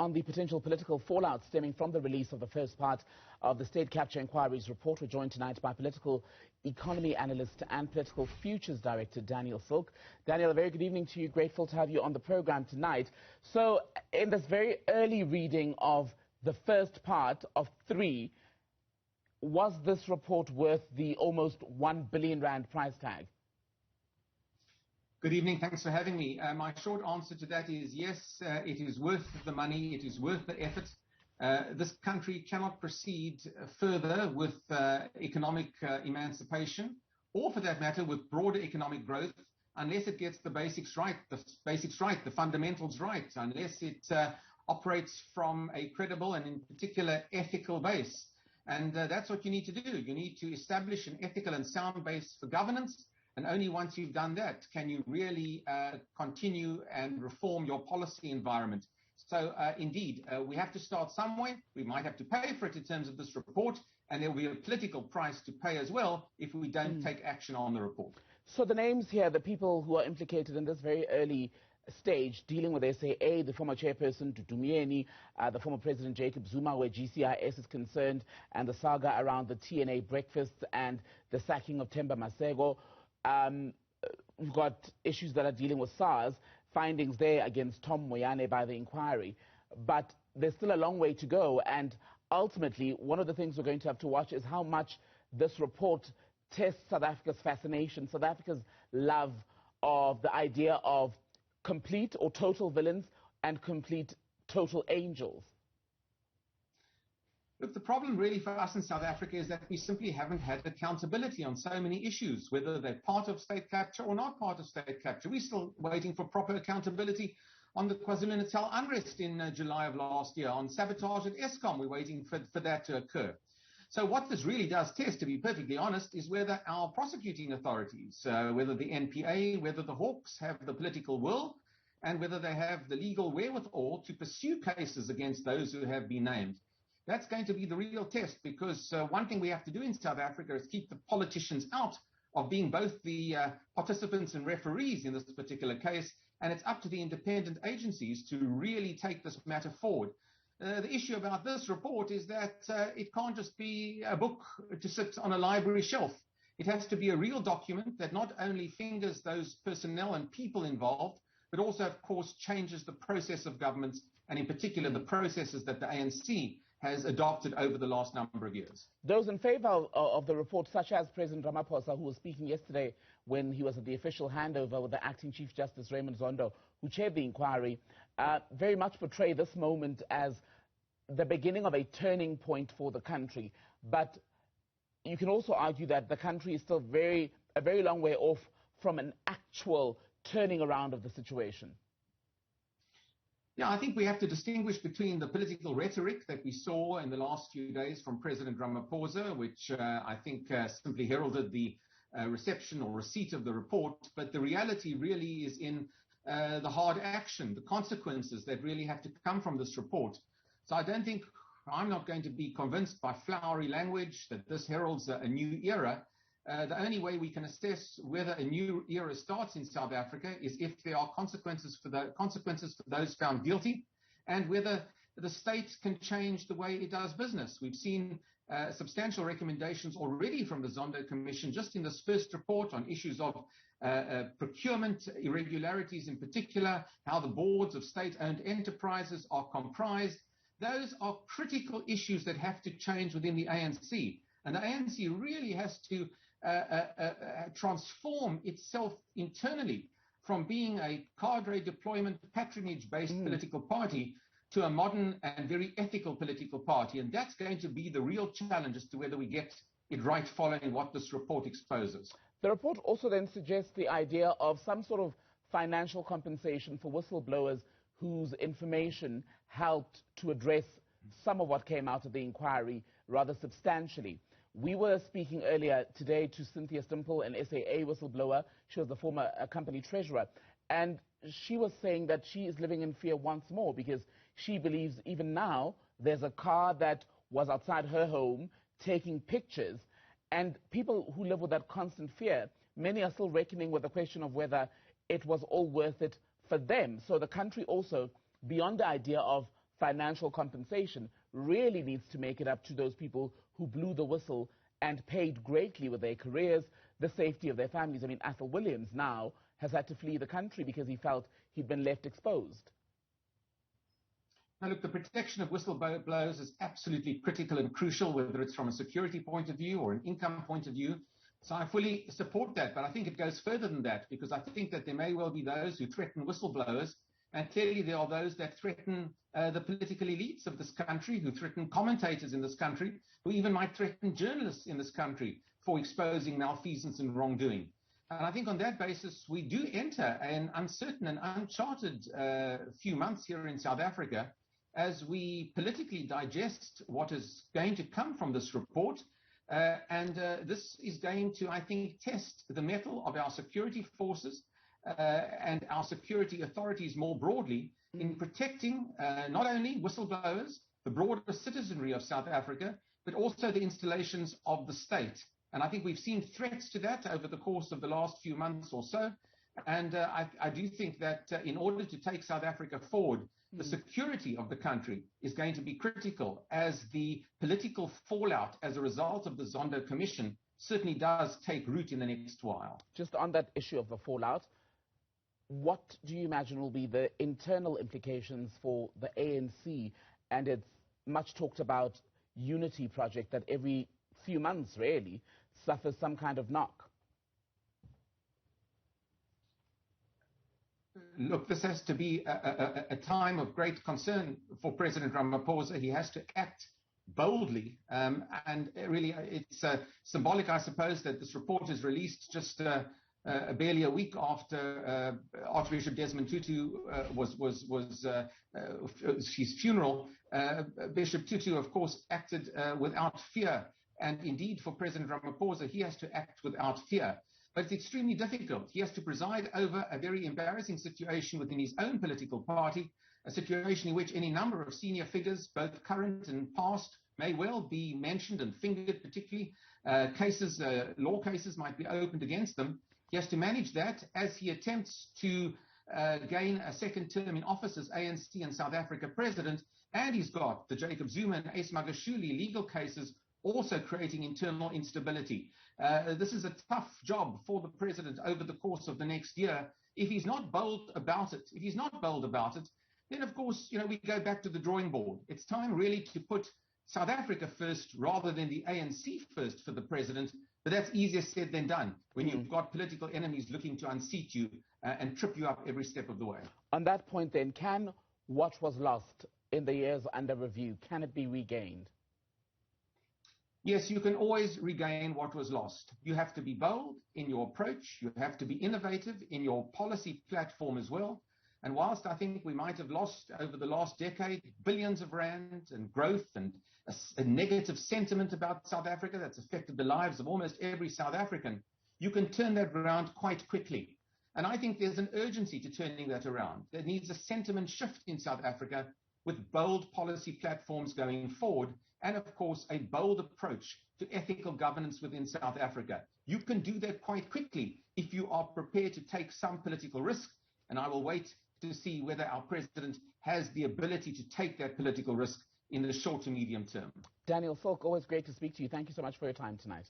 on the potential political fallout stemming from the release of the first part of the State Capture Inquiry's report. We're joined tonight by political economy analyst and political futures director Daniel Silke. Daniel, a very good evening to you. Grateful to have you on the program tonight. So, in this very early reading of the first part of 3, was this report worth the almost R1 billion price tag? Good evening. Thanks for having me. My short answer to that is yes, it is worth the money. It is worth the effort. This country cannot proceed further with economic emancipation, or for that matter, with broader economic growth, unless it gets the basics right, the fundamentals right, unless it operates from a credible and in particular ethical base. And that's what you need to do. You need to establish an ethical and sound base for governance. And only once you've done that can you really continue and reform your policy environment. So indeed, we have to start somewhere. We might have to pay for it in terms of this report, and there will be a political price to pay as well if we don't take action on the report. So the names here, the people who are implicated in this very early stage dealing with SAA, the former chairperson Dudumieni, the former president Jacob Zuma, where GCIS is concerned, and the saga around the TNA breakfasts and the sacking of Themba Masego. We've got issues that are dealing with SARS, findings there against Tom Moyane by the inquiry. But there's still a long way to go. And ultimately, one of the things we're going to have to watch is how much this report tests South Africa's fascination, South Africa's love of the idea of complete or total villains and complete total angels. Look, the problem really for us in South Africa is that we simply haven't had accountability on so many issues, whether they're part of state capture or not part of state capture. We're still waiting for proper accountability on the KwaZulu-Natal unrest in July of last year, on sabotage at Eskom. We're waiting for that to occur. So what this really does test, to be perfectly honest, is whether our prosecuting authorities, whether the NPA, whether the Hawks have the political will, and whether they have the legal wherewithal to pursue cases against those who have been named. That's going to be the real test, because one thing we have to do in South Africa is keep the politicians out of being both the participants and referees in this particular case, and it's up to the independent agencies to really take this matter forward. The issue about this report is that it can't just be a book to sit on a library shelf. It has to be a real document that not only fingers those personnel and people involved, but also, of course, changes the process of government, and in particular the processes that the ANC has adopted over the last number of years. Those in favor of the report, such as President Ramaphosa, who was speaking yesterday when he was at the official handover with the acting Chief Justice Raymond Zondo, who chaired the inquiry, very much portray this moment as the beginning of a turning point for the country. But you can also argue that the country is still a very long way off from an actual turning around of the situation. Yeah, I think we have to distinguish between the political rhetoric that we saw in the last few days from President Ramaphosa, which I think simply heralded the reception or receipt of the report. But the reality really is in the hard action, the consequences that really have to come from this report. So I'm not going to be convinced by flowery language that this heralds a new era. The only way we can assess whether a new era starts in South Africa is if there are consequences for those found guilty, and whether the state can change the way it does business. We've seen substantial recommendations already from the Zondo Commission just in this first report on issues of procurement irregularities in particular, how the boards of state-owned enterprises are comprised. Those are critical issues that have to change within the ANC. And the ANC really has to transform itself internally from being a cadre deployment patronage-based political party to a modern and very ethical political party. And that's going to be the real challenge as to whether we get it right following what this report exposes. The report also then suggests the idea of some sort of financial compensation for whistleblowers whose information helped to address some of what came out of the inquiry rather substantially. We were speaking earlier today to Cynthia Stimple, an SAA whistleblower. She was the former company treasurer. And she was saying that she is living in fear once more because she believes even now there's a car that was outside her home taking pictures. And people who live with that constant fear, many are still reckoning with the question of whether it was all worth it for them. So the country also, beyond the idea of financial compensation really needs to make it up to those people who blew the whistle and paid greatly with their careers, the safety of their families. I mean, Athol Williams now has had to flee the country because he felt he'd been left exposed. Now, look, the protection of whistleblowers is absolutely critical and crucial, whether it's from a security point of view or an income point of view. So I fully support that, but I think it goes further than that, because I think that there may well be those who threaten whistleblowers, and clearly there are those that threaten the political elites of this country, who threaten commentators in this country, who even might threaten journalists in this country for exposing malfeasance and wrongdoing. And I think on that basis, we do enter an uncertain and uncharted few months here in South Africa as we politically digest what is going to come from this report. And this is going to, I think, test the mettle of our security forces and our security authorities more broadly in protecting not only whistleblowers, the broader citizenry of South Africa, but also the installations of the state. And I think we've seen threats to that over the course of the last few months or so. And I do think that in order to take South Africa forward, the security of the country is going to be critical, as the political fallout as a result of the Zondo Commission certainly does take root in the next while. Just on that issue of the fallout, what do you imagine will be the internal implications for the ANC and its much talked about unity project that every few months really suffers some kind of knock? Look, this has to be a time of great concern for President Ramaphosa. He has to act boldly, and really it's symbolic, I suppose, that this report is released just barely a week after Archbishop Desmond Tutu his funeral. Bishop Tutu, of course, acted without fear, and indeed for President Ramaphosa, he has to act without fear. But it's extremely difficult. He has to preside over a very embarrassing situation within his own political party, a situation in which any number of senior figures, both current and past, may well be mentioned and fingered, particularly law cases might be opened against them. He has to manage that as he attempts to gain a second term in office as ANC and South Africa president. And he's got the Jacob Zuma and Ace Magashule legal cases also creating internal instability. This is a tough job for the president over the course of the next year. If he's not bold about it, then of course, we go back to the drawing board. It's time really to put South Africa first rather than the ANC first for the president. But that's easier said than done when you've got political enemies looking to unseat you and trip you up every step of the way. On that point then, can what was lost in the years under review, can it be regained? Yes, you can always regain what was lost. You have to be bold in your approach. You have to be innovative in your policy platform as well. And whilst I think we might have lost over the last decade billions of rand and growth and a negative sentiment about South Africa that's affected the lives of almost every South African, you can turn that around quite quickly. And I think there's an urgency to turning that around. There needs a sentiment shift in South Africa with bold policy platforms going forward, and of course, a bold approach to ethical governance within South Africa. You can do that quite quickly if you are prepared to take some political risk, and I will wait to see whether our president has the ability to take that political risk in the short to medium term. Daniel Silke, always great to speak to you. Thank you so much for your time tonight.